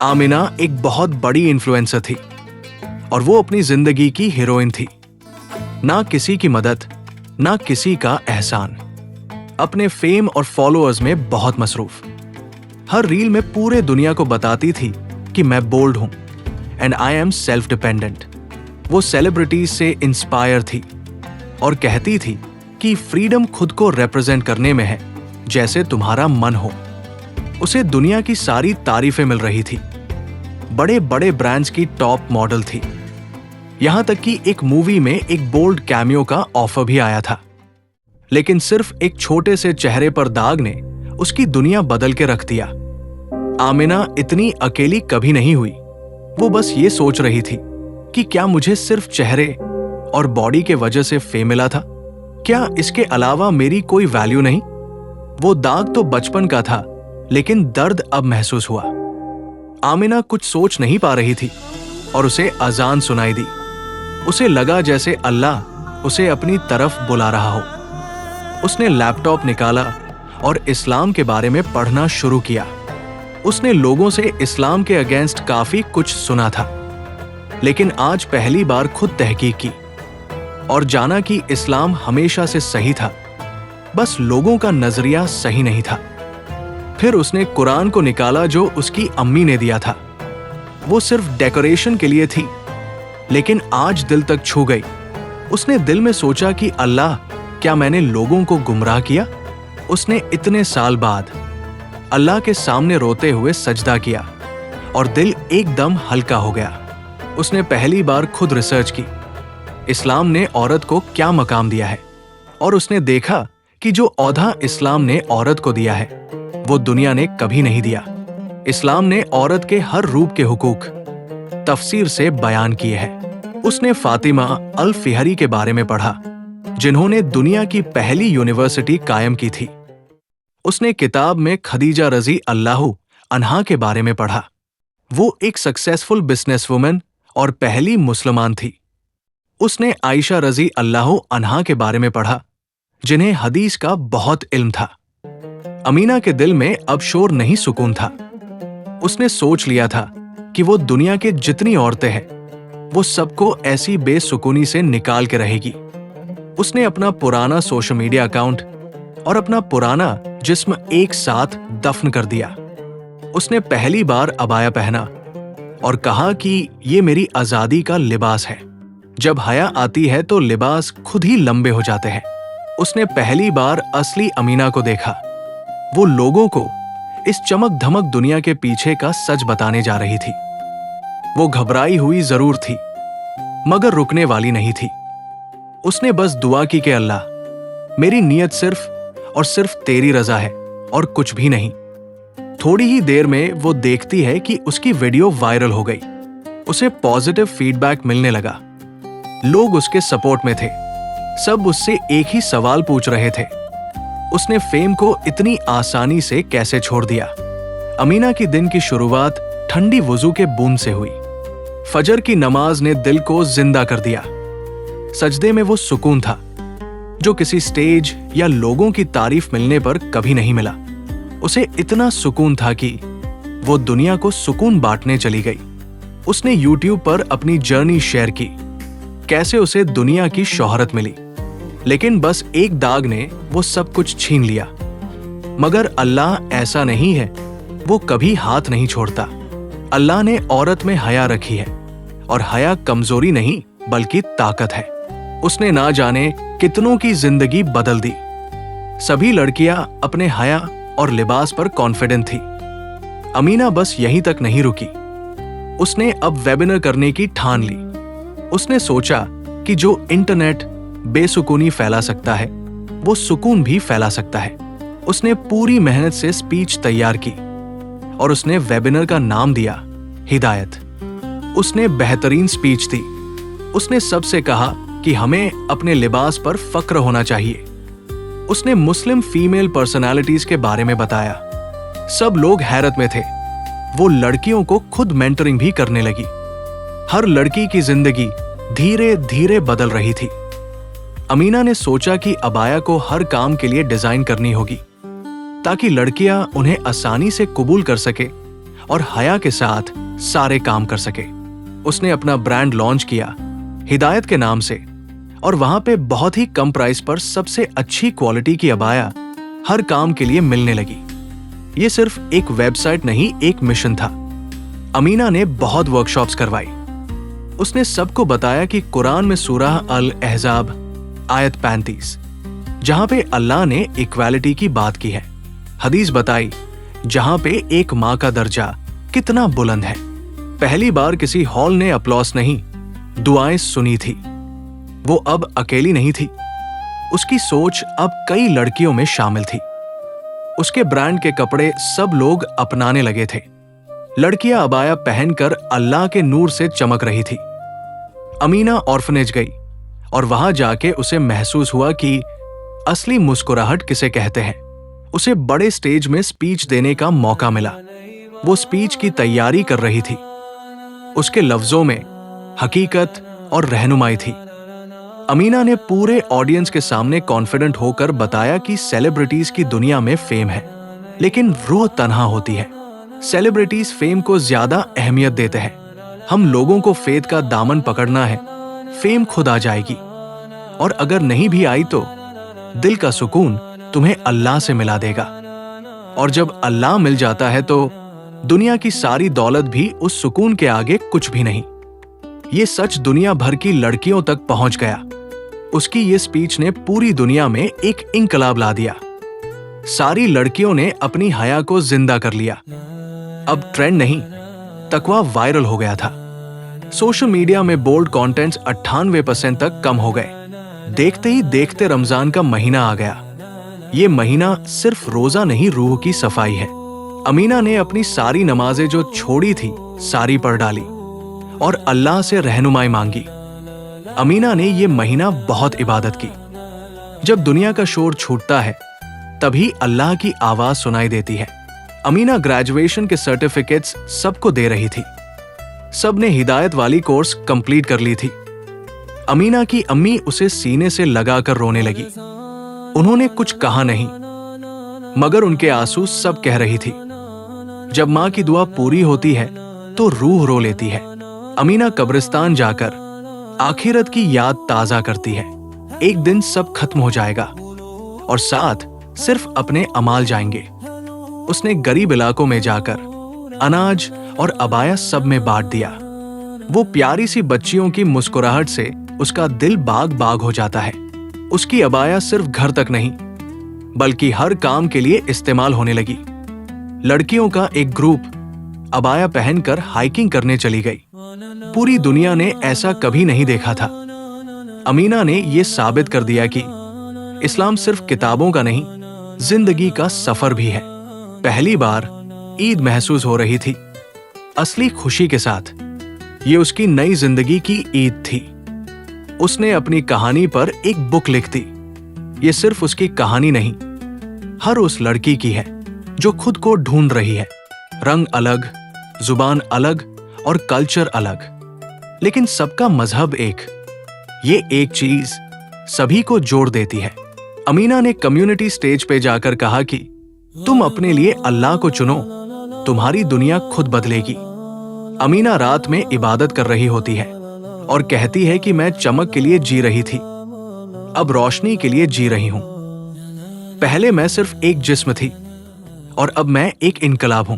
आमिना एक बहुत बड़ी इन्फ्लुएंसर थी और वो अपनी जिंदगी की हीरोइन थी। ना किसी की मदद, ना किसी का एहसान, अपने फेम और फॉलोअर्स में बहुत मसरूफ। हर रील में पूरे दुनिया को बताती थी कि मैं बोल्ड हूं and I am self dependent. वो सेलिब्रिटीज से इंस्पायर थी और कहती थी कि फ्रीडम खुद को रिप्रेजेंट करने में है, जैसे तुम्हारा मन हो। उसे दुनिया की सारी तारीफें मिल रही थी। बड़े बड़े ब्रांड्स की टॉप मॉडल थी। यहां तक कि एक मूवी में एक बोल्ड कैमियो का ऑफर भी आया था। लेकिन सिर्फ एक छोटे से चेहरे पर दाग ने उसकी दुनिया बदल के रख दिया। आमिना इतनी अकेली कभी नहीं हुई। वो बस ये सोच रही थी कि क्या मुझे सिर्फ चेहरे और बॉडी के वजह से फेम मिला था? क्या इसके अलावा मेरी कोई वैल्यू नहीं? वो दाग तो बचपन का था, लेकिन दर्द अब महसूस हुआ। आमिना कुछ सोच नहीं पा रही थी और उसे अजान सुनाई दी। उसे लगा जैसे अल्लाह उसे अपनी तरफ बुला रहा हो। उसने लैपटॉप निकाला और इस्लाम के बारे में पढ़ना शुरू किया। उसने लोगों से इस्लाम के अगेंस्ट काफी कुछ सुना था, लेकिन आज पहली बार खुद तहकीक की और जाना कि इस्लाम हमेशा से सही था, बस लोगों का नजरिया सही नहीं था। फिर उसने कुरान को निकाला जो उसकी अम्मी ने दिया था। वो सिर्फ डेकोरेशन के लिए थी, लेकिन आज दिल तक छू गई। उसने दिल में सोचा कि अल्लाह, क्या मैंने लोगों को गुमराह किया? उसने इतने साल बाद अल्लाह के सामने रोते हुए सजदा किया और दिल एकदम हल्का हो गया। उसने पहली बार खुद रिसर्च की, इस्लाम ने औरत को क्या मकाम दिया है, और उसने देखा कि जो औहदा इस्लाम ने औरत को दिया है वो दुनिया ने कभी नहीं दिया। इस्लाम ने औरत के हर रूप के हुकूक तफसीर से बयान किए हैं। उसने फातिमा अल फिहरी के बारे में पढ़ा, जिन्होंने दुनिया की पहली यूनिवर्सिटी कायम की थी। उसने किताब में खदीजा रजी अल्लाहु अन्हा के बारे में पढ़ा। वो एक सक्सेसफुल बिजनेसवुमन और पहली मुसलमान थी। उसने आयशा रजी अल्लाहु अन्हा के बारे में पढ़ा, जिन्हें हदीस का बहुत इल्म था। अमीना के दिल में अब शोर नहीं, सुकून था। उसने सोच लिया था कि वो दुनिया के जितनी औरतें हैं वो सबको ऐसी बेसुकूनी से निकाल के रहेगी। उसने अपना पुराना सोशल मीडिया अकाउंट और अपना पुराना जिस्म एक साथ दफन कर दिया। उसने पहली बार अबाया पहना और कहा कि ये मेरी आजादी का लिबास है। जब हया आती है तो लिबास खुद ही लंबे हो जाते हैं। उसने पहली बार असली अमीना को देखा। वो लोगों को इस चमक धमक दुनिया के पीछे का सच बताने जा रही थी। वो घबराई हुई जरूर थी, मगर रुकने वाली नहीं थी। उसने बस दुआ की कि अल्लाह, मेरी नीयत सिर्फ और सिर्फ तेरी रजा है और कुछ भी नहीं। थोड़ी ही देर में वो देखती है कि उसकी वीडियो वायरल हो गई। उसे पॉजिटिव फीडबैक मिलने लगा। लोग उसके सपोर्ट में थे। सब उससे एक ही सवाल पूछ रहे थे, उसने फेम को इतनी आसानी से कैसे छोड़ दिया? अमीना की दिन की शुरुआत ठंडी वुजू के बूंद से हुई। फजर की नमाज ने दिल को जिंदा कर दिया। सजदे में वो सुकून था जो किसी स्टेज या लोगों की तारीफ मिलने पर कभी नहीं मिला। उसे इतना सुकून था कि वो दुनिया को सुकून बांटने चली गई। उसने यूट्यूब पर अपनी जर्नी शेयर की, कैसे उसे दुनिया की शोहरत मिली, लेकिन बस एक दाग ने वो सब कुछ छीन लिया। मगर अल्लाह ऐसा नहीं है, वो कभी हाथ नहीं छोड़ता। अल्लाह ने औरत में हया रखी है और हया कमजोरी नहीं बल्कि ताकत है। उसने ना जाने कितनों की जिंदगी बदल दी। सभी लड़कियां अपने हया और लिबास पर कॉन्फिडेंट थी। अमीना बस यहीं तक नहीं रुकी। उसने अब वेबिनार करने की ठान ली। उसने सोचा कि जो इंटरनेट बेसुकूनी फैला सकता है, वो सुकून भी फैला सकता है। उसने पूरी मेहनत से स्पीच तैयार की और उसने वेबिनार का नाम दिया हिदायत। उसने बेहतरीन स्पीच दी। उसने सबसे कहा कि हमें अपने लिबास पर फक्र होना चाहिए। उसने मुस्लिम फीमेल पर्सनालिटीज के बारे में बताया। सब लोग हैरत में थे। वो लड़कियों को खुद मेंटरिंग भी करने लगी। हर लड़की की जिंदगी धीरे धीरे बदल रही थी। अमीना ने सोचा कि अबाया को हर काम के लिए डिजाइन करनी होगी ताकि लड़कियां उन्हें आसानी से कबूल कर सके और हया के साथ सारे काम कर सके। उसने अपना ब्रांड लॉन्च किया हिदायत के नाम से, और वहां पे बहुत ही कम प्राइस पर सबसे अच्छी क्वालिटी की अबाया हर काम के लिए मिलने लगी। ये सिर्फ एक वेबसाइट नहीं, एक मिशन था। अमीना ने बहुत वर्कशॉप्स करवाई। उसने सबको बताया कि कुरान में सूरह अल अहज़ाब आयत 35 जहां पे अल्लाह ने इक्वालिटी की बात की है, हदीस बताई जहां पे एक माँ का दर्जा कितना बुलंद है। पहली बार किसी हॉल ने अपलॉस नहीं, दुआएं सुनी थी। वो अब अकेली नहीं थी, उसकी सोच अब कई लड़कियों में शामिल थी। उसके ब्रांड के कपड़े सब लोग अपनाने लगे थे। लड़कियां अबाया पहनकर अल्लाह के नूर से चमक रही थी। अमीना ऑर्फनेज गई और वहां जाके उसे महसूस हुआ कि असली मुस्कुराहट किसे कहते हैं। उसे बड़े स्टेज में स्पीच देने का मौका मिला। वो स्पीच की तैयारी कर रही थी। उसके लफ्जों में हकीकत और रहनुमाई थी। अमीना ने पूरे ऑडियंस के सामने कॉन्फिडेंट होकर बताया कि सेलिब्रिटीज की दुनिया में फेम है, लेकिन रूह तन्हा होती है। सेलिब्रिटीज फेम को ज्यादा अहमियत देते हैं। हम लोगों को फेथ का दामन पकड़ना है। फेम खुद आ जाएगी, और अगर नहीं भी आई तो दिल का सुकून तुम्हें अल्लाह से मिला देगा। और जब अल्लाह मिल जाता है तो दुनिया की सारी दौलत भी उस सुकून के आगे कुछ भी नहीं। ये सच दुनिया भर की लड़कियों तक पहुंच गया। उसकी ये स्पीच ने पूरी दुनिया में एक इंकलाब ला दिया। सारी लड़कियों ने अपनी हया को जिंदा कर लिया। अब ट्रेंड नहीं, तकवा वायरल हो गया था। सोशल मीडिया में बोल्ड कंटेंट्स 98% तक कम हो गए। देखते ही देखते रमजान का महीना आ गया। ये महीना सिर्फ रोजा नहीं, रूह की सफाई है। अमीना ने अपनी सारी नमाजें जो छोड़ी थी सारी पढ़ डाली और अल्लाह से रहनुमाई मांगी। अमीना ने ये महीना बहुत इबादत की। जब दुनिया का शोर छूटता है तभी अल्लाह की आवाज सुनाई देती है। अमीना ग्रेजुएशन के सर्टिफिकेट्स सबको दे रही थी। सबने हिदायत वाली कोर्स कंप्लीट कर ली थी। अमीना की अम्मी उसे सीने से लगाकर रोने लगी। उन्होंने कुछ कहा नहीं, मगर उनके आंसू सब कह रही थी। जब माँ की दुआ पूरी होती है तो रूह रो लेती है। अमीना कब्रिस्तान जाकर आखिरत की याद ताजा करती है। एक दिन सब खत्म हो जाएगा और साथ सिर्फ अपने अमाल जाएंगे। उसने गरीब इलाकों में जाकर अनाज और अबाया सब में बांट दिया। वो प्यारी सी बच्चियों की मुस्कुराहट से उसका दिल बाग बाग हो जाता है। उसकी अबाया सिर्फ घर तक नहीं बल्कि हर काम के लिए इस्तेमाल होने लगी। लड़कियों का एक ग्रुप अबाया पहनकर हाइकिंग करने चली गई। पूरी दुनिया ने ऐसा कभी नहीं देखा था। अमीना ने यह साबित कर दिया कि इस्लाम सिर्फ किताबों का नहीं, जिंदगी का सफर भी है। पहली बार ईद महसूस हो रही थी, असली खुशी के साथ। ये उसकी नई जिंदगी की ईद थी। उसने अपनी कहानी पर एक बुक लिख दी। ये सिर्फ उसकी कहानी नहीं, हर उस लड़की की है जो खुद को ढूंढ रही है। रंग अलग, जुबान अलग और कल्चर अलग, लेकिन सबका मजहब एक। ये एक चीज सभी को जोड़ देती है। अमीना ने कम्युनिटी स्टेज पे जाकर कहा कि तुम अपने लिए अल्लाह को चुनो, तुम्हारी दुनिया खुद बदलेगी। अमीना रात में इबादत कर रही होती है और कहती है कि मैं चमक के लिए जी रही थी, अब रोशनी के लिए जी रही हूं। पहले मैं सिर्फ एक जिस्म थी और अब मैं एक इनकलाब हूं।